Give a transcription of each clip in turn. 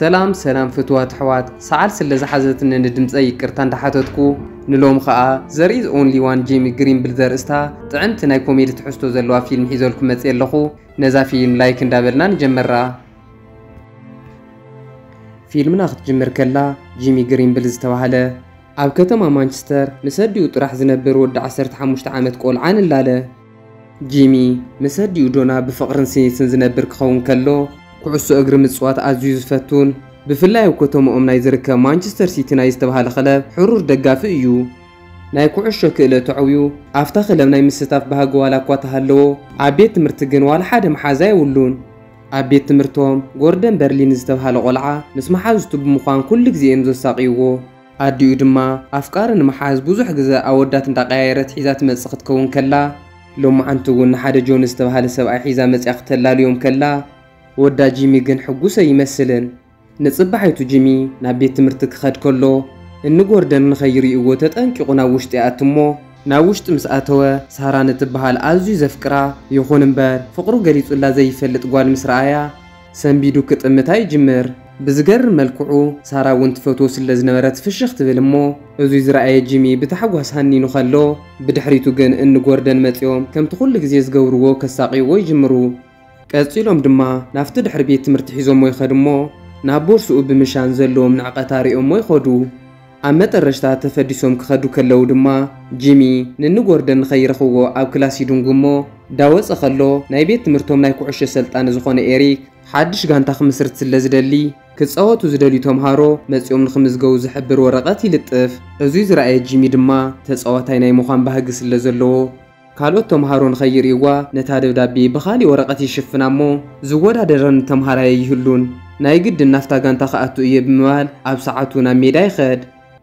سلام فتوات حوات سعال سلز حزتن ندمز أي كرتان تحتتكو نلوم خاء there is only one Jimmy Green بلدر استا تعنت ناي كوميدي تحستو زلوا فيلم حيزولكم متسير لخو نزا فيلم لايك ندابلنا نجمرا فيلمنا ختجمر كلا جيمي جرين بلز توهاله عب كتما مانشستر مسديو طرح زنبر ود 15 عامت قول عن اللاله جيمي مسديو دونا بفقرن سنين زنبر كخون كلو كعسو اقر مصوات ازيو زفتون بفلاي وكتوم ناي زركه مانشستر سيتي ناي استبهاله خلب حرور دغاف ايو ناي كعشو كله تعويو افتا خلم ناي مستاف بهاغ والا كوتهالو عبيت مرتجن ولا حدا محازاي ولون عبيت مرتوم غوردن برلين استبهاله قلعه نسمع حازتو بمخان كل غزي انزو ساقيو اديو دما افكارن محاز بزح غزا اودات انتقايرت حيزات مصخت كون كلا لو عنتو حدا جون استبهاله سبع حيزا مصيختلا اليوم كلا ودا جيمي جن حقوسه يمثلن نصبحيتو جيمي نابيت تمرتك خد كله ان غوردن نخيري او تطنققنا وشت ياتمو ناوشت مساتوه سهران تبحال ازي زفقرا يخون امبر فقرو غريصلا زي يفلط غوال مسرايا سنبيدو كطمتاي جمر بزغر ملكعو سارا ونت فوتو سلازنبرت فشخت بلمو ازي زراي جيمي بتحغوس هني نخلو بدحريتو جن ان غوردن مصيوم كم تخل غزي زغورو كساقي وي جمرو قصيلوم دما نافت دحر بيت تمرت حيزوم وي خدمو نابورسو بمشان زلوم نعقتاريوم وي خدو عمترشتا تفديسوم كخدو كلو دما جيمي ننغوردن خيرخو اب كلاسي دونغمو داوص خلو ناي بيت تمرتوم ناي كوعش سلطان زخونه ايريك حدش غانتا خمسرت سلازدلي كصوتو زدلي تومهارو مصيوم نخمزغو زحبر ورقات يلطف ازي زراي جيمي دما تصوتاي ناي مخان بهغ سلازلو كالوت تومهارون خيريوا نتا دبدابي بخالي ورقات يشفنامو زودا درن تومهاراي يهلون ناي قد نافتا غانتا خاتو يبموال اب ساعتونا ميداي خد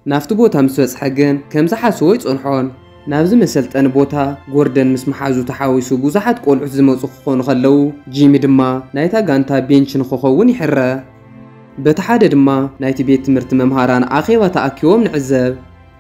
نافتو بوتا مسوص حقن كمزا حاسو يصنحون نابز مسلطن بوتا غوردن مسمحازو تحاويسو بوزحات قولعو زموصو خونو خلو جيمي دما نايتا غانتا بينشن خوخون يحره بتحاده دما نايتي بيت تمرت ممهاران اخيوا تاكيوم نعزب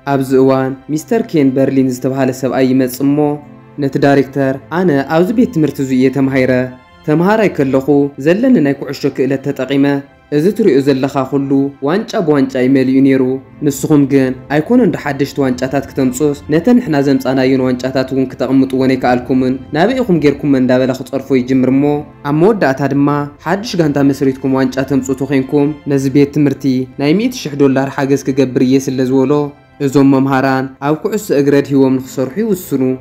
ابز اوان مستر كين برلين زتبحاله سباي يمصمو نت دايركتور انا ابز بيت تمرت زو يتمهيره تمهاراي كلخو زلن ناي كعشو كيلت تطقيمه إذا تريو زلخا خلو وانچا بوانچا يمليونيرو نسخم جن ايكون اند حدشت وانچاتات كتمصوص نتن حنا زمصاناين وانچاتات ون كتقمطو وني كالكومن نابيكم غيركم مندابلا خصرفو يجمرمو اموداتا دما حدش غانتا مسريتكم وانچا تمصوتو خينكم نزبيت تمرتي ناي $100,000 حاجز كغبر يسلزولو ازوم ممهاران او كعس اغرد هيوم نخسرحي وسنو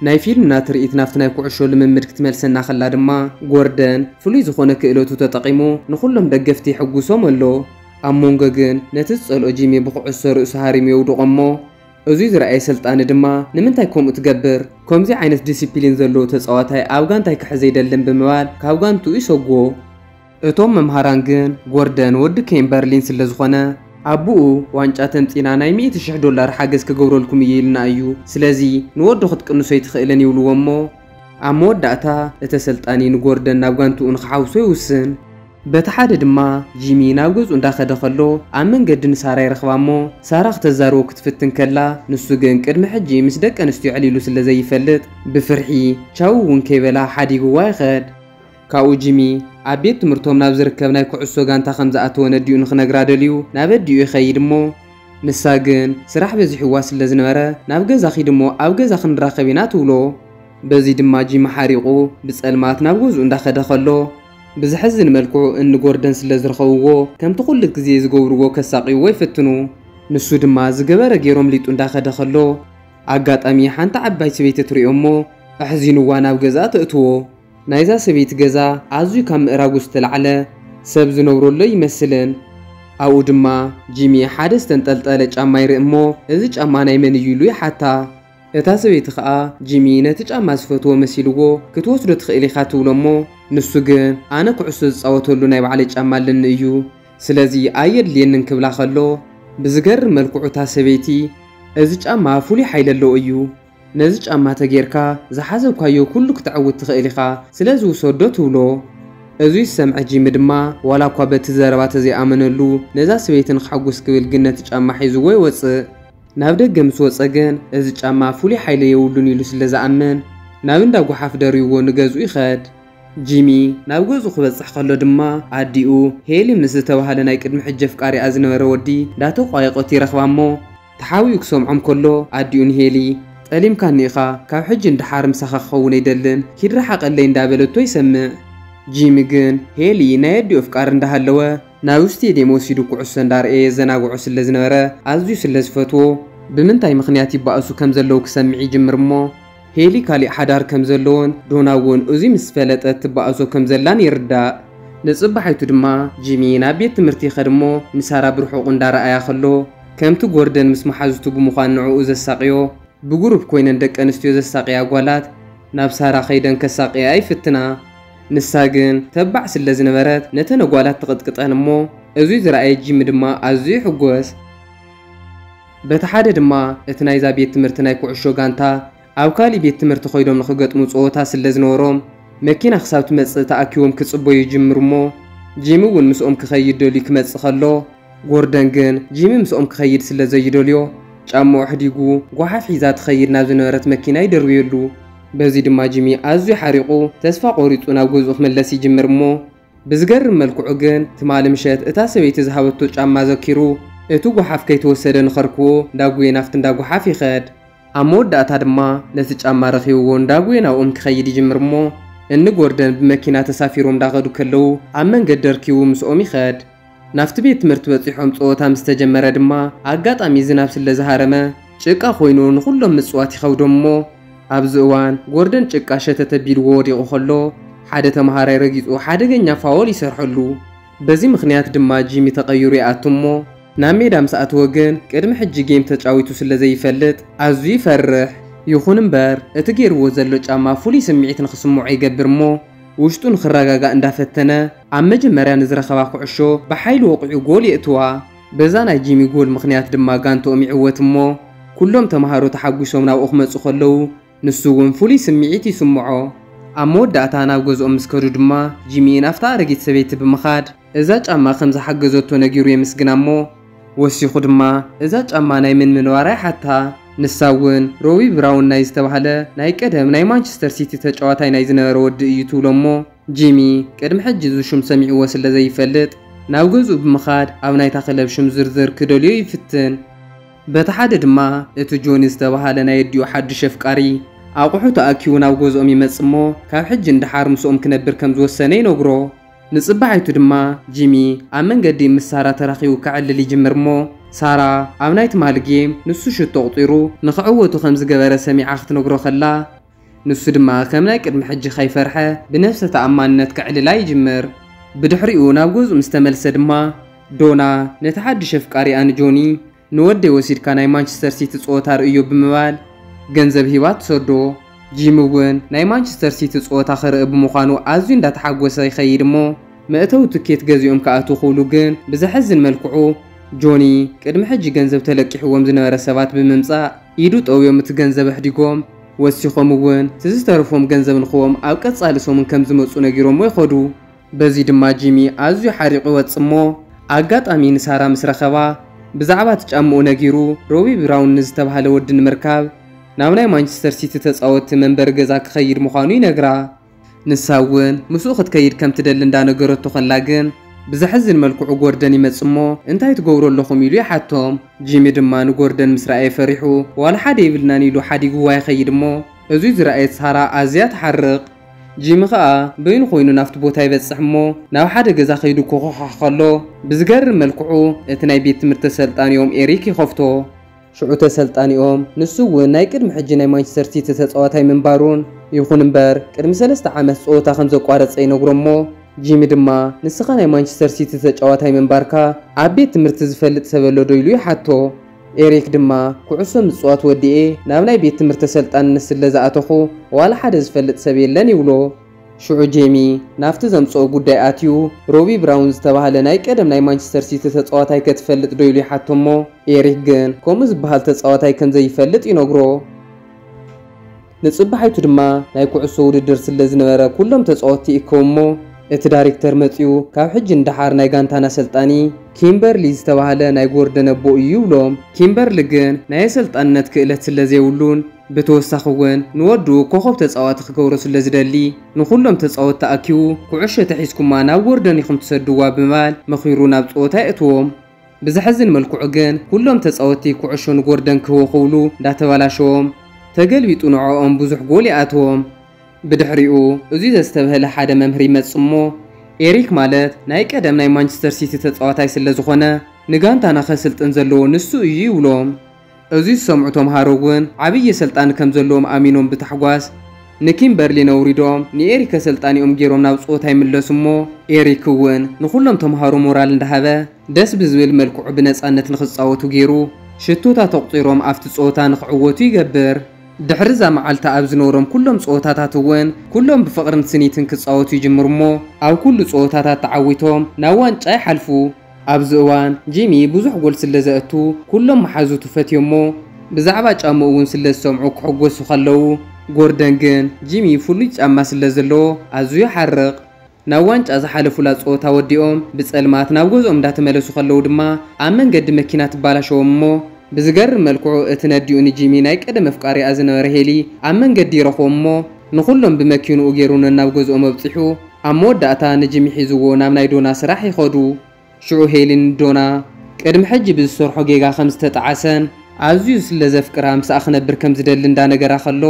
ناي فيلم ناتريت نافتنا كعشو لممد كتملسنا خلا دما غوردن فلوي زخونه كيلوتو تطقيمو نخلهم دغفتي حغوسوم اللو امونغ جن نتصلو جيمي بقعسو رؤس هاريم يودقمو ازي زراي سلطان دما نمنتاي كوم تغبر كومزي عينت ديسيبلين زلو تصواتاي ابغانتاي كحزي دلن بموال كابغانتو يسوغو اتوم ممهاران جن غوردن ود كين برلين سلازخونه ابو وانچا تنطينا ناي $100,000 حاجز كغورلكم ييلنا ايو سلازي نودو خطقنسو يتخيلن يولومو اموداتا اتسلطاني نغوردن نابغانتو انخحاوسو يوسن بتحاد دما جيمي ناغوز انداخده خلو امن قدن سارا يرخبامو سارا اختزارو كتفتن كلا نسو جن قدم حجي مسدق انستو عليلو سلازي يفلط بفرحي تشاو ون كيبلا حديغو واخد كاو جيمي عبيت مرتوم نابزر كبناي كعسو غانتا خمزا اتو نديو نخنغرادليو نابديو يخيدمو نساغن سراح بزي حواس لزنبره نابغزا خيدمو ابغزا خنراخبينا تولو بزي دما جيمي حريقو بصلمات نابغزو انداخده خلو بزحزن ملكو ان غوردن سلازرخوو كم تقول غزي زغورو كساقيو يفتنو نسو دما زغبره غيروم ليطو انداخده خلو اغاطامي حانتا عباي سبيت تريومو احزينو وانا بغزا تاتو نايزا سبيت غزا ازو كم اراغوس تلعله سب زنورولو يمثلن او دما جيمي حادث تنطلطله ጫማ ይርእሞ እዚ ጫማ ናይ መን ይሉ ይሓታ እታ ሰበይቲ ኸኣ ጂሚ ነቲ ጫማ ዝፈትዎ መሲልዎ ክትወስዶ ትኽእል ኢኻ ትብሎሞ ንሱ ግን ኣነ ኩዕሶ ዝፃወተሉ ናይ ባዕለ ጫማ ኣለኒ እዩ ስለዚ ኣየድልየንን ክብላ ከሎ ብዝገርም መልክዑ እታ ሰበይቲ እዚ ጫማ ፍሉይ ሓይሊ ኣለዎ እዩ ነዚ ጫማ ተጌርካ ዝሓዘብካዮ ኩሉ ክትዓውት ትኽእል ኢኻ ስለዚ ውሰዶ ትብሎ እዚ ሰምዐ ጂሚ ድማ ዋላ እኳ በቲ ዘረባት ዘይኣመነሉ ነዛ ሰበይትን ክሓጉስ ክብል ግን ነቲ ጫማ ሒዝዎ ይወፅእ ናብ ደገ ምስ ወፀ ግን እዚ ጫማ ፍሉይ ሓይሊ የብሉን ኢሉ ስለዝኣምን ናብ እንዳ ጓሓፍ ደርይዎ ንገዝኡ ይኸድ جيمي ናብ ገዙ ክበጽሕ ከሎ ድማ ኣዲኡ ሄሊ ምስ ዝተባሃለ ናይ ቅድሚ ሕጂ ፍቃሪ ዝነበረ ወዲ ዳተቋየቆት ይረኽባሞ ተሓዊኡ ክሰምዖም ከሎ ኣዲኡን ሄሊ ጠሊምካኒ ኢኻ ካብ ሕጂ እንድሓር ምሳኻ ክኸውን ኣይደልን ኪድረሓቀለይ እንዳበለቶ ይሰምዕ ጂሚ ግን ሄሊ ናይ ኣዲኡ ፍቃሪ እንዳሃለወ ናብ ስቴዲየም ወሲዱ ኩዕሶ እንዳርአየ የዘናግዑ ስለ ዝነበረ ኣዝዩ ስለ ዝፈትዎ ብምንታይ ምኽንያት ይባእሱ ከም ዘለው ክሰምዕ ይጅምር እሞ ሄሊ ካሊእ ሓዳር ከም ዘለዎን ዶና እውን እዚ ምስ ፈለጠት ትባእሶ ከም ዘላን ይርዳእ ንጽባሕይቱ ድማ ጂሚ ናብ ቤት ትምህርቲ ይኸድ እሞ ንሳራ ብርሑቕ እንዳረኣያ ከሎ ከምቲ ጎርደን ምስ መሓዝቱ ብምዃን ንዕኡ ዘሳቅዮ ብግሩፕ ኮይነን ደቂ ኣንስትዮ ዘሳቅያ ጓላት ናብ ሳራ ኸይደን ከሳቅያ ይፍትና ንሳ ግን ተባዕ ስለ ዝነበረት ነተን ጓላት ትቕጥቅጠን እሞ እዚ ዝረኣየ ጂሚ ድማ ኣዝዩ ሕጎስ በቲ ሓደ ድማ እቲ ናይዛ ቤት ትምህርቲ ናይ ኩዕሾ ጋንታ ኣብ ካሊእ ቤት ትምህርቲ ኸይዶም ንኽገጥሙ ፀወታ ስለ ዝነበሮም መኪና ክሳብ ትመጽእ ተኣኪቦም ክጽበዩ ይጅምሩ እሞ ጂሚ እውን ምስኦም ክኸይድ ደልዩ ክመጽእ ከሎ ጎርደን ግን ጂሚ ምስኦም ክኸይድ ስለ ዘይደልዮ ጫማኡ ሕዲጉ ጓሓፍ ሒዛ ትኸይድ ናብ ዝነበረት መኪና ይደርብየሉ በዚ ድማ ጂሚ ኣዝዩ ሓሪቑ ተስፋ ቆሪጹ ናብ ገዝኡ ክመለስ ይጅምር እሞ ብዝገርም መልክዑ ግን ትማሊ ምሸት እታ ሰበይቲ ዝሃበቶ ጫማ ዘኪሩ እቲ ጓሓፍ ከይተወሰደ ንኸርክቦ እንዳጉየ ናፍቲ እንዳጓሓፍ ይኸድ ኣብ መወዳእታ ድማ ነቲ ጫማ ረኺብዎ እንዳጉየ ናብኦም ክኸይድ ይጅምር እሞ እኒ ጎርደን ብመኪና ተሳፊሮም እንዳኸዱ ከለዉ ኣብ መንገዲ ረኪቡ ምስኦም ይኸድ ናፍቲ ቤት ትምህርቲ በፂሖም ፀወታ ምስ ተጀመረ ድማ ኣጋጣሚ ዝናብ ስለ ዝሃረመ ጭቃ ኮይኑ ንኹሎም ምፅዋት ይኸብዶም እሞ ኣብዚ እዋን ጎርደን ጭቃ ሸተተ ቢልዎ ወዲቑ ከሎ ሓደ ተምሃራይ ረጊፁ ሓደገኛ ፋውል ይሰርሐሉ በዚ ምኽንያት ድማ ጂሚ ተቐይሩ ይኣቱ እሞ ናብ ሜዳ ምስ ኣተወ ግን ቅድሚ ሕጂ ጌም ተጫዊቱ ስለ ዘይፈልጥ ኣዝዩ ይፈርሕ ይኹን እምበር እቲ ገይርዎ ዘሎ ጫማ ፍሉይ ስምዒት ንኽስምዖ ይገብር እሞ ውሽጡ ንኽረጋጋእ እንዳፈተነ ኣብ መጀመርያ ንዝረኸባ ኩዕሾ ብሓይሊ ወቂዑ ጎል የእትዋ በዛ ናይ ጂሚ ጎል ምኽንያት ድማ ጋንቶኦም ይዕወት እሞ ኩሎም ተምሃሮ ተሓጒሶም ናብኡ ክመፁ ከለዉ ንሱ እውን ፍሉይ ስምዒት ይስምዖ ኣብ መወዳእታ ናብ ገዝኦም ምስ ከዱ ድማ ጂሚ ናፍታ ኣረጊት ሰበይቲ ብምኻድ እዛ ጫማ ከም ዝሓገዘቶ ነጊሩ የምስግና እሞ ወሲኹ ድማ እዛ ጫማ ናይ ምን ምንባራይ ሓታ ንሳ እውን ሮቢ ብራውን ናይ ዝተባሃለ ናይ ቀደም ናይ ማንቸስተር ሲቲ ተጫዋታይ ናይ ዝነበረ ወዲ እዩ ትብሎ እሞ ጂሚ ቅድሚ ሕጂ ዝሹም ሰሚዕዎ ስለ ዘይፈልጥ ናብ ገዝኡ ብምኻድ ኣብ ናይታ ክለብ ሽም ዝርዝር ክደልዮ ይፍትን በቲ ሓደ ድማ እቲ ጆኒ ዝተባሃለ ናይ ኣዲኡ ሓዱሽ ኣፍቃሪ ኣቑሑ ተኣኪቡ ናብ ገዝኦም ይመጽ እሞ ካብ ሕጂ እንድሓር ምስኦም ክነብር ከም ዝወሰነ ይነግሮ ንጽባሕይቱ ድማ ጂሚ ኣብ መንገዲ ምስ ሳራ ተራኺቡ ክዕልል ይጅምር እሞ ሳራ ኣብ ናይ ትማሊ ጌም ንሱ ሽቶ ቁጢሩ ንኽዕወቱ ከም ዝገበረ ሰሚዓ ክትነግሮ ከላ ንሱ ድማ ከም ናይ ቅድሚ ሕጂ ኸይፈርሐ ብነፍሰ ተኣማንነት ክዕልላ ይጅምር ብድሕሪኡ ናብ ገዝኡ ምስ ተመልሰ ድማ ዶና ነቲ ሓዱሽ ኣፍቃሪኣ ንጆኒ ንወደይ ወሲድካ ናይ ማንቸስተር ሲቲ ፀወታ ርእዮ ብምባል ገንዘብ ሂባ ትሰዶ ጂሚ እውን ናይ ማንቸስተር ሲቲ ፀወታ ክርኢ ብምዃኑ ኣዝዩ እንዳተሓጎሰ ይኸይድ እሞ መእተዊ ትኬት ገዚኦም ከኣትዉ ክብሉ ግን ብዘሕዝን መልክዑ ጆኒ ቅድሚ ሕጂ ገንዘብ ተለቂሕዎም ዝነበረ ሰባት ብምምጻእ ኢዱ ጠውዮም እቲ ገንዘብ ኣሕዲጎም ወሲኾም እውን ትዝተርፎም ገንዘብ ንኽቦም ኣብ ቀጻሊ ሰሙን ከም ዝመፁ ነጊሮሞ ይኸዱ በዚ ድማ ጂሚ ኣዝዩ ሓሪቑ ይወጽ እሞ ኣጋጣሚ ንሳራ ምስ ረኸባ ብዛዕባ ትጫምኡ ነጊሩ ሮቢ ብራውን ዝተባሃለ ወዲ ንምርካብ ናብ ናይ ማንቸስተር ሲቲ ተፃወቲ መንበሪ ገዛ ክኸይድ ምዃኑ ይነግራ ንሳ እውን ምስኡ ክትከይድ ከም ትደሊ እንዳነገረቶ ከላ ግን ብዘሕዝን መልክዑ ጎርደን ይመጽ እሞ እንታይ ትገብሩ ኣለኹም ኢሉ ይሓቶም ጂሚ ድማ ንጎርደን ምስ ረኣየ ፈሪሑ ዋላ ሓደ ይብልናን ኢሉ ሓዲግዋ ይኸይድ እሞ እዚ ዝረኣየት ሳራ ኣዝያ ትሓርቕ ጂሚ ከዓ በይኑ ኮይኑ ናፍቲ ቦታ ይበጽሕ እሞ ናብ ሓደ ገዛ ኸይዱ ክኾሓሕ ከሎ ብዝገርም መልክዑ እቲ ናይ ቤት ትምህርቲ ተሰልጣኒኦም ኤሪክ ይኸፍቶ ሽዑ ተሰልጣኒኦም ንሱ እውን ናይ ቅድሚ ሕጂ ናይ ማንቸስተር ሲቲ ተፃዋታይ ምንባሩን ይኹን እምበር ቅድሚ 3 ዓመት ፀወታ ከም ዘቋረፀ ይነግሮ እሞ ጂሚ ድማ ንስኻ ናይ ማንቸስተር ሲቲ ተጫዋታይ ምንባርካ ኣብ ቤት ትምህርቲ ዝፈልጥ ሰብ ኣሎ ዶ ኢሉ ይሓቶ ኤሪክ ድማ ኩዕሶ ምጽዋት ወዲኤ ናብ ናይ ቤት ትምህርቲ ተሰልጣንነት ስለ ዝኣተኹ ዋላ ሓደ ዝፈልጥ ሰብ የለን ይብሎ ሽዑ ጂሚ ናፍቲ ዘምጽኦ ጉዳይ ኣትዩ ሮቢ ብራውን ዝተባሃለ ናይ ቀደም ናይ ማንቸስተር ሲቲ ተጻዋታይ ክትፈልጥ ዶ ኢሉ ይሓቶ እሞ ኤሪክ ግን ከምኡ ዝበሃል ተጻዋታይ ከም ዘይፈልጥ ይነግሮ ንጽባሕይቱ ድማ ናይ ኩዕሶ ውድድር ስለ ዝነበረ ኩሎም ተጻወቲ ይእከቡ እሞ እቲ ዳይሬክተር መጽዩ ካብ ሕጂ እንዳሓር ናይ ጋንታና ሰልጣኒ ኪምበርሊ ዝተባሃለ ናይ ጎርደን ኣቦ እዩ ብሎም ኪምበርሊ ግን ናይ ሰልጣንነት ክእለት ስለ ዘይብሉን ብተወሳኺ እውን ንወዱ ኮኸብ ተጻዋቲ ክገብሮ ስለ ዝደሊ ንኹሎም ተጻወቲ ተኣኪቡ ኩዕሾ ተሒዝኩማ ናብ ጎርደን ኢኹም ትሰድዋ ብምባል መኺሩ ናብ ጾታ የእትዎም ብዝሕዝን መልክዑ ግን ኩሎም ተጻወቲ ኩዕሾ ንጎርደን ክህቡ እንዳተባላሸዎም ተገልቢጡ ንዕኦም ብዙሕ ጎል ይኣትዎም ብድሕሪኡ እዚ ዘስተብህለ ሓደ መምህር ይመጽ እሞ ኤሪክ ማለት ናይ ቀደም ናይ ማንቸስተር ሲቲ ተጻዋታይ ስለ ዝኾነ ንጋንታና ኸስልጥን ዘለዎ ንሱ እዩ ይብሎም እዚ ዝሰምዑ ተምሃሮ እውን ዓብዪ ሰልጣን ከም ዘለዎም ኣሚኖም ብታሕጓስ ንኪምበርሊ ነውሪዶም ንኤሪክ ሰልጣኒኦም ገይሮም ናብ ጾታ ይምለሱ እሞ ኤሪክ እውን ንኹሎም ተምሃሮ ሞራል እንዳሃበ ደስ ብዝብል መልክዑ ብነጻነት ንኽጻወቱ ገይሩ ሽቶታት ተቆፂሮም ኣብቲ ጾታ ንኽዕወቱ ይገብር ድሕርዛ መዓልታ ኣብ ዝነበሮም ኩሎም ጾታታት እውን ኩሎም ብፍቕርን ስኒትን ክጻወቱ ይጅምሩ እሞ ኣብ ኩሉ ጾታታት ተዓዊቶም ናብ ዋንጫ ይሓልፉ ኣብዚ እዋን ጂሚ ብዙሕ ጎል ስለ ዘእቱ ኩሎም መሓዙቱ ፈትዮሞ ብዛዕባ ጫምኡ እውን ስለ ዝሰምዑ ክሕጎሱ ከለዉ ጎርደን ግን ጂሚ ፍሉይ ጫማ ስለ ዘለዎ ኣዝዩ ይሓርቕ ናብ ዋንጫ ዝሓለፉላ ጾታ ወዲኦም ብጸልማት ናብ ገዝኦም እንዳተመለሱ ከለዉ ድማ ኣብ መንገዲ መኪና ትባላሸዎም እሞ ብዝገርም መልክዑ እቲ ነዲኡ ንጂሚ ናይ ቀደም ኣፍቃሪኣ ዝነበረ ሄሊ ኣብ መንገዲ ይረኽቦም እሞ ንኹሎም ብመኪንኡ ገይሩን ናብ ገዝኦም ኣብፂሑ ኣብ መወዳእታ ንጂሚ ሒዝዎ ናብ ናይ ዶና ስራሕ ይኸዱ ሽዑ ሄሊን ዶና ቅድሚ ሕጂ ብዝሰርሖ ጌጋ ከም ዝተጣዓሰን ኣዝዩ ስለ ዘፍቅራ ምስኣ ክነብር ከም ዝደሊ እንዳነገራ ከሎ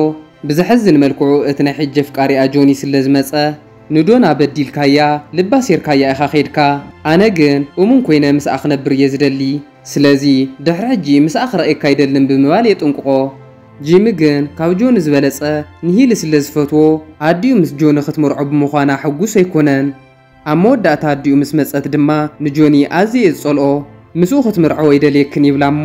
ብዝሕዝን መልክዑ እቲ ናይ ሕጂ ኣፍቃሪኣ ጆኒ ስለ ዝመፀ ንዶና በዲልካያ ልባ ሴርካያ ኢኻ ኸይድካ ኣነ ግን እሙን ኮይነ ምስኣ ክነብር እየ ዝደሊ ስለዚ ድሕሪ ሕጂ ምስኣ ክረአየካ ኣይደልን ብምባል የጥንቅቆ ጂሚ ግን ካብ ጆኒ ዝበለፀ ንሂሊ ስለ ዝፈትዎ ኣዲኡ ምስ ጆኒ ክትመርዖ ብምዃና ሕጉስ ኣይኮነን ኣብ መወዳእታ ኣዲኡ ምስ መፀት ድማ ንጆኒ ኣዝየ ዝጸልኦ ምስኡ ክትምርዖ ይደልየክን ይብላ እሞ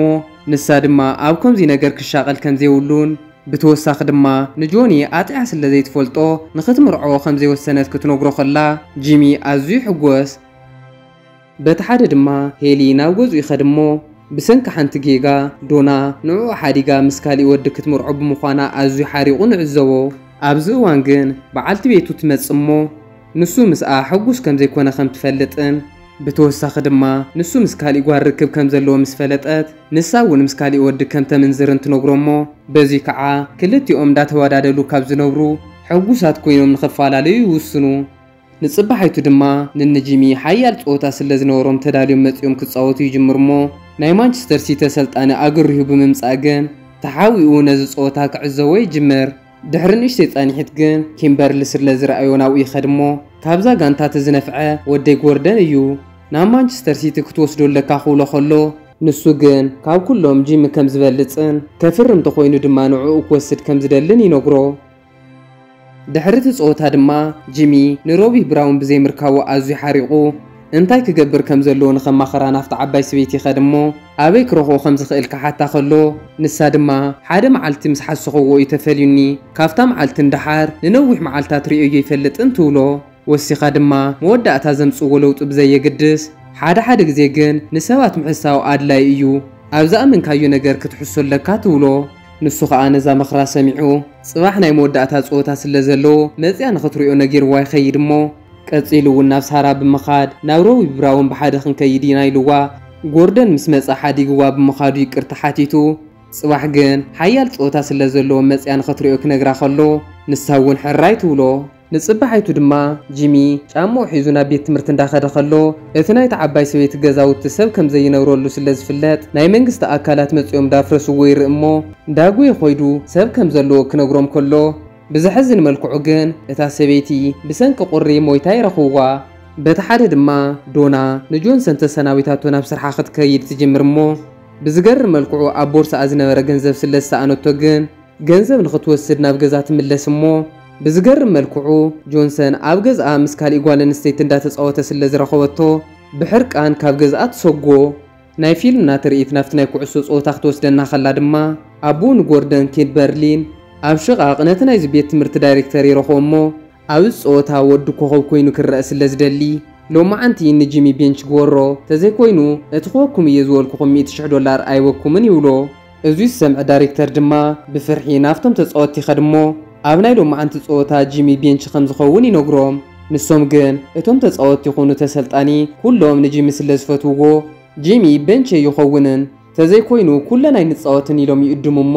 ንሳ ድማ ኣብ ከምዚ ነገር ክሻቐል ከም ዘይብሉን ብተወሳኺ ድማ ንጆኒ ኣጥያ ስለ ዘይትፈልጦ ንኽትምርዖ ከም ዘይወሰነት ክትነግሮ ከላ ጂሚ ኣዝዩ ይሕጎስ በቲ ሓደ ድማ ሄሊ ናብ ገዝኡ ይኸድ እሞ ብሰንኪ ሓንቲ ጌጋ ዶና ንዕኡ ሓዲጋ ምስ ካሊእ ወዲ ክትምርዖ ብምዃና ኣዝዩ ሓሪቑ ንዕዘቦ ኣብዚ እዋን ግን በዓልቲ ቤቱ ትመጽእ እሞ ንሱ ምስኣ ሕጉስ ከም ዘይኮነ ከም ትፈልጥን ብተወሳኺ ድማ ንሱ ምስ ካሊእ ጓል ርክብ ከም ዘለዎ ምስ ፈለጠት ንሳ እውን ምስ ካሊእ ወዲ ከም ተምንዝርን ትነግሮ እሞ በዚ ከዓ ክልቲኦም እንዳተወዳደሉ ካብ ዝነብሩ ሕጉሳት ኮይኖም ንኽፈላለዩ ይውስኑ ንጽባሓይቱ ድማ ንጂሚ ሓያል ጾታ ስለ ዝነበሮም ተዳልዮም መጺኦም ክጻወቱ ይጅምሩ እሞ ናይ ማንቸስተር ሲቲ ሰልጣኒ ኣግርሁ ብምምጻእ ግን ተሓዊኡ ነዚ ጾታ ክዕዘቦ ይጅምር ድሕሪ ንእሽተይ ጸኒሕት ግን ኪምበርሊ ስለ ዝረኣዮ ናብኡ ይኸድ እሞ ካብዛ ጋንታ ዝነፍዐ ወደይ ጎርደን እዩ ናብ ማንቸስተር ሲቲ ክትወስዶለካ ክብሎ ከሎ ንሱ ግን ካብ ኩሎም ጂሚ ከም ዝበልፅን ከፍርምቲ ኮይኑ ድማ ንዕኡ ክወስድ ከም ዝደልን ይነግሮ ድሕሪ እቲ ጾታ ድማ ጂሚ ንሮቢ ብራውን ብዘይምርካቡ ኣዝዩ ሓሪቑ እንታይ ክገብር ከም ዘለዎ ንኸማኸራ ናፍቲ ዓባይ ሰበይቲ ይኸድ እሞ ኣበይ ክረኽቦ ከም ዝኽእል ክሓታ ከሎ ንሳ ድማ ሓደ መዓልቲ ምስ ሓስኽዎ እዩ ተፈልዩኒ ካብታ መዓልቲ እንዳሓር ንነዊሕ መዓልታት ርእዮ ይፈልጥን ትብሎ ወሲኻ ድማ መወዳእታ ዘምጽዎ ለውጢ ብዘየግድስ ሓደ ግዜ ግን ንሰባት ምሕሳው ኣድላይ እዩ ኣብ ዝኣመንካዮ ነገር ክትሕሶለካ ትብሎ ንሱ ከዓ ነዛ መኽራ ሰሚዑ ጽባሕ ናይ መወዳእታ ጾታ ስለ ዘለዎ መጽያ ንኽትሪኦ ነጊርዋ ይኸይድ እሞ ቀጺሉ እውን ናብ ሳራ ብምኻድ ናብ ሮቢ ብራውን ብሓደ ክንከይድ ኢና ኢልዋ ጎርደን ምስ መጻ ሓዲግዋ ብምኻዱ ይቅርታ ሓቲቱ ጽባሕ ግን ሓያል ጾታ ስለ ዘለዎ መጽያ ንኽትሪኦ ክነግራ ከሎ ንሳ እውን ሕራይ ትብሎ ንጽባሓይቱ ድማ ጂሚ ጫምኡ ሒዙ ናብ ቤት ትምህርቲ እንዳኸደ ከሎ እቲ ናይቲ ዓባይ ሰበይቲ ገዛውቲ ሰብ ከም ዘይነብረሉ ስለ ዝፍለጥ ናይ መንግስቲ ኣካላት መጽኦም እንዳፍረስዎ ይርኢ እሞ እንዳጉየ ኾይዱ ሰብ ከም ዘለዎ ክነግሮም ከሎ ብዝሕዝን መልክዑ ግን እታ ሰበይቲ ብሰንኪ ቁሪ ሞይታ ይረኽብዋ በቲ ሓደ ድማ ዶና ንጆንሰን ተሰናቢታቶ ናብ ስርሓ ክትከይድ ትጅምር እሞ ብዝገርም መልክዑ ኣብ ቦርሳኣ ዝነበረ ገንዘብ ስለ ዝሰኣነቶ ግን ገንዘብ ንኽትወስድ ናብ ገዛ ትምለስ እሞ ብዝገርም መልክዑ ጆንሰን ኣብ ገዝኣ ምስ ካሊእ ጓል ኣንስተይቲ እንዳተጻወተ ስለ ዝረኸበቶ ብሕርቃን ካብ ገዝኣ ትሰጎ ናይ ፊልምና ትርኢት ናፍቲ ናይ ኩዕሶ ጾታ ክትወስደና ኸላ ድማ ኣቦኡ ንጎርደን ኪምበርሊን ኣብ ሽቓቕ ነቲ ናይዚ ቤት ትምህርቲ ዳይሬክተር ይረኽቦ እሞ ኣብ ጾታ ወዲ ኮኸብ ኮይኑ ክረአ ስለ ዝደሊ ሎማዓንቲ ንጂሚ ቤንች ግወሮ ተዘይኮይኑ እቲ ክወኩም እየ ዝበልኩኹም $100 ኣይወኩምን ይብሎ እዚ ዝሰምዐ ዳይሬክተር ድማ ብፍርሒ ናፍቶም ተጻወትቲ ይኸድ እሞ ኣብ ናይ ሎማዓንቲ ጾታ ጂሚ ቤንች ከም ዝኸውን ይነግሮም ንሶም ግን እቶም ተጻወት ይኾኑ ተሰልጣኒ ኩሎም ንጂሚ ስለ ዝፈትውዎ ጂሚ ቤንች ይኸውንን ተዘይ ኮይኑ ኩለና ይንጻወትን ኢሎም ይእድሙ እሞ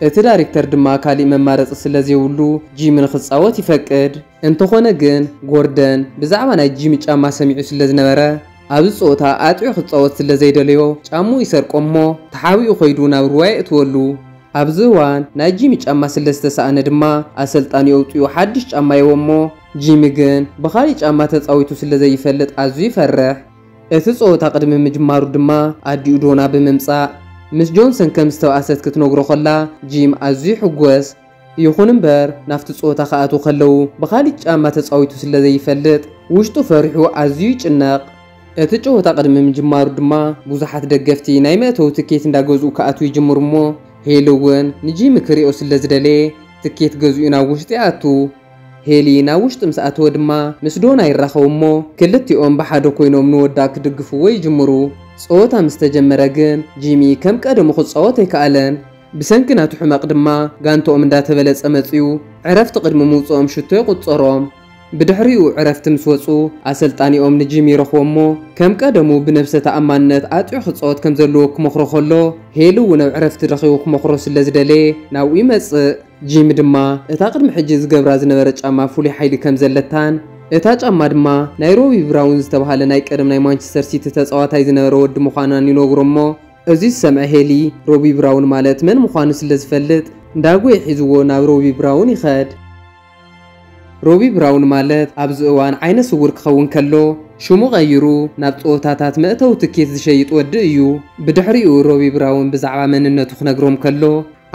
እቲ ዳይሬክተር ድማ ካሊእ መማረፂ ስለ ዘይብሉ ጂሚ ንኽጻወት ይፈቅድ። እንተኾነ ግን ጎርደን ብዛዕባ ናይ ጂሚ ጫማ ሰሚዑ ስለ ዝነበረ ኣብዚ ጾታ ኣጥዑ ክጻወት ስለ ዘይደልዮ ጫምኡ ይሰርቆ እሞ ተሓቢኡ ኸይዱ ናብ ሩዋይ እትወሉ። ኣብዚ እዋን ናይ ጂሚ ጫማ ስለ ዝተሰኣነ ድማ ኣሰልጣኒ ኣውፅኡ ሓድሽ ጫማ ይቦ እሞ ጂሚ ግን ብኻሊእ ጫማ ተጻዊቱ ስለ ዘይፈልጥ ኣዝዩ ይፈርሕ። እቲ ጾታ ቅድሚ ምጅማሩ ድማ ኣዲኡ ዶና ብምምጻእ ምስ ጆንሰን ከም ዝተባእሰት ክትነግሮ ኸላ ጂም ኣዝዩ ሕጎስ። ይኹን እምበር ናፍቲ ጾታ ከኣትዉ ከለዉ ብኻሊእ ጫማ ተጻዊቱ ስለ ዘይፈልጥ ውሽጡ ፈሪሑ ኣዝዩ ይጭነቕ። እቲ ጨወታ ቅድሚ ምጅማሩ ድማ ብዙሓት ደገፍቲ ናይ መእተዊ ትኬት እንዳገዝኡ ከኣትዉ ይጅምሩ እሞ ሄሊ እውን ንጂሚ ክሪኦ ስለ ዝደለየ ትኬት ገዝኡ ናብ ውሽጢ ኣቱ። ሄሊ ናብ ውሽጢ ምስ ኣተወ ድማ ምስ ዶና ይራኸቡ እሞ ክልቲኦም ብሓደ ኮይኖም ንወዳእ ክድግፍዎ ይጅምሩ። ጸወታ ምስ ተጀመረ ግን ጂሚ ከም ቀደሙ ክጻወት ኣይከኣለን። ብሰንኪ ናቱ ሕማቕ ድማ ጋንቶኦም እንዳተበለጸ መጺኡ ዕረፍቲ ቅድሚ ምውፅኦም ሽቶ ይቁፀሮም። ብድሕሪኡ ዕረፍቲ ምስ ወፁ ኣሰልጣኒኦም ንጂሚ ይረኽቦ እሞ ከም ቀደሙ ብነብሰ ተኣማንነት ኣጥዑ ክጻወት ከም ዘለዎ ክመኽሮ ከሎ ሄሊ እውን ኣብ ዕረፍቲ ረኺቡ ክመኽሮ ስለ ዝደለየ ናብኡ ይመጽእ። ጂሚ ድማ እታ ቅድሚ ሕጂ ዝገብራ ዝነበረ ጫማ ፍሉይ ሓይሊ ከም ዘለታን እታ ጫማ ድማ ናይ ሮቢ ብራውን ዝተባሃለ ናይ ቀደም ናይ ማንቸስተር ሲቲ ተጻዋታይ ዝነበረ ወዲ ምዃኗን ይነግሮ እሞ እዚ ዝሰምዐ ሄሊ ሮቢ ብራውን ማለት መን ምዃኑ ስለ ዝፈልጥ እንዳጎየ ሒዝዎ ናብ ሮቢ ብራውን ይኸድ። ሮቢ ብራውን ማለት ኣብዚ እዋን ዓይነ ስውር ክኸውን ከሎ ሽሙ ቀይሩ ናብ ጸወታታት መእተዊ ትኬት ዝሸይጥ ወዲ እዩ። ብድሕሪኡ ሮቢ ብራውን ብዛዕባ መንነቱ ክነግሮም ከሎ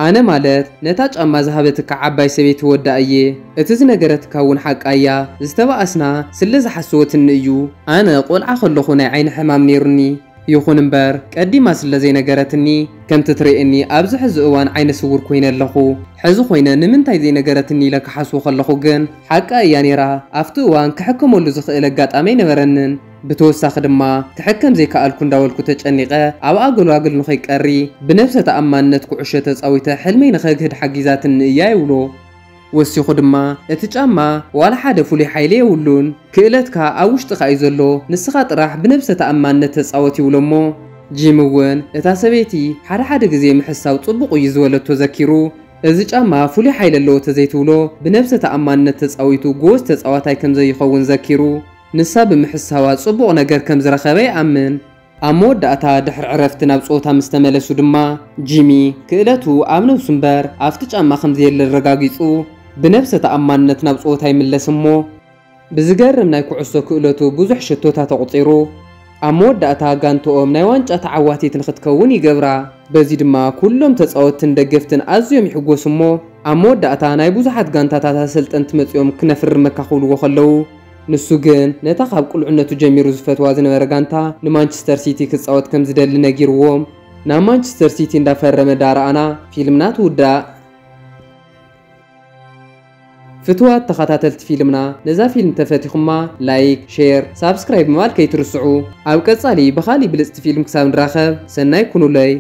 ኣነ ማለት ነታ ጫማ ዝሃበትካ ዓባይ ሰበይቲ ወዳ እየ። እቲ ዝነገረትካ እውን ሓቃ እያ። ዝተባኣስና ስለ ዝሓስወትኒ እዩ። ኣነ ቆልዓ ከለኹ ናይ ዓይኒ ሕማም ነይሩኒ። ይኹን እምበር ቀዲማ ስለ ዘይነገረትኒ ከምቲ ትርእየኒ ኣብዚ ሕዚ እዋን ዓይነ ስውር ኮይነ ኣለኹ። ሕዚ ኮይነ ንምንታይ ዘይነገረትኒ ኢለ ክሓስቦ ከለኹ ግን ሓቃ እያ ነይራ። ኣብቲ እዋን ክሕከመሉ ዝኽእል ኣጋጣሚ ኣይነበረንን። ብተወሳኺ ድማ ክሕከም ዘይከኣልኩ እንዳበልኩ ተጨኒቐ ኣብ ኣገልግል ንኸይቀሪ ብነብሰ ተኣማንነት ኩዕሾ ተጻዊተ ሕልመይ ንኸግህድ ሓጊዛትኒ እያ ይብሎ። ወሲኹ ድማ እቲ ጫማ ዋላ ሓደ ፍሉይ ሓይሊ የብሉን፣ ክእለትካ ኣብ ውሽጥኻ እዩ ዘሎ፣ ንስኻ ጥራሕ ብነብሰ ተኣማንነት ተጻወት ይብሎ እሞ ጂሚ እውን እታ ሰበይቲ ሓደ ግዜ ምሕሳብ ጽቡቕ እዩ ዝበለቶ ዘኪሩ እዚ ጫማ ፍሉይ ሓይሊ ኣለዎ ተዘይትብሎ ብነብሰ ተኣማንነት ተጻዊቱ ጎስ ተጻዋታይ ከም ዘይኸውን ዘኪሩ ንሳ ብምሕሳባ ጽቡቕ ነገር ከም ዝረኸበ ይኣምን። ኣብ መወዳእታ ድሕሪ ዕረፍቲ ናብ ጾታ ምስ ተመለሱ ድማ ጂሚ ክእለቱ ኣብ ነብሱ እምበር ኣብቲ ጫማ ከም ዘየለ ረጋጊጹ ብነብሰ ተኣማንነት ናብ ጾታ ይምለስ እሞ ብዝገርም ናይ ኩዕሶ ክእለቱ ብዙሕ ሽቶታት ተቆፂሩ ኣብ መወዳእታ ጋንቶኦም ናይ ዋንጫ ተዓዋቲት ንኽትከውን ይገብራ። በዚ ድማ ኩሎም ተጻወትን ደገፍትን ኣዝዮም ይሕጎሱ እሞ ኣብ መወዳእታ ናይ ብዙሓት ጋንታታት ኣሰልጠንቲ መጺኦም ክነፍርመካ ክብልዎ ከለዉ ንሱ ግን ነታ ካብ ቁልዕነቱ ጀሚሩ ዝፈትዋ ዝነበረ ጋንታ ንማንቸስተር ሲቲ ክጻወት ከም ዝደሊ ነጊርዎም ናብ ማንቸስተር ሲቲ እንዳፈረመ ዳርኣና ፊልምና ትውዳእ። ፍትዋት ተኸታተልቲ ፊልምና ነዛ ፊልም ተፈቲኹማ ላይክ፣ ሼር፣ ሳብስክራይብ ምባል ከይትርስዑ። ኣብ ቀጻሊ ብኻሊእ ብልጽቲ ፊልም ክሳብ ንራኸብ ሰናይ ኩኑለይ።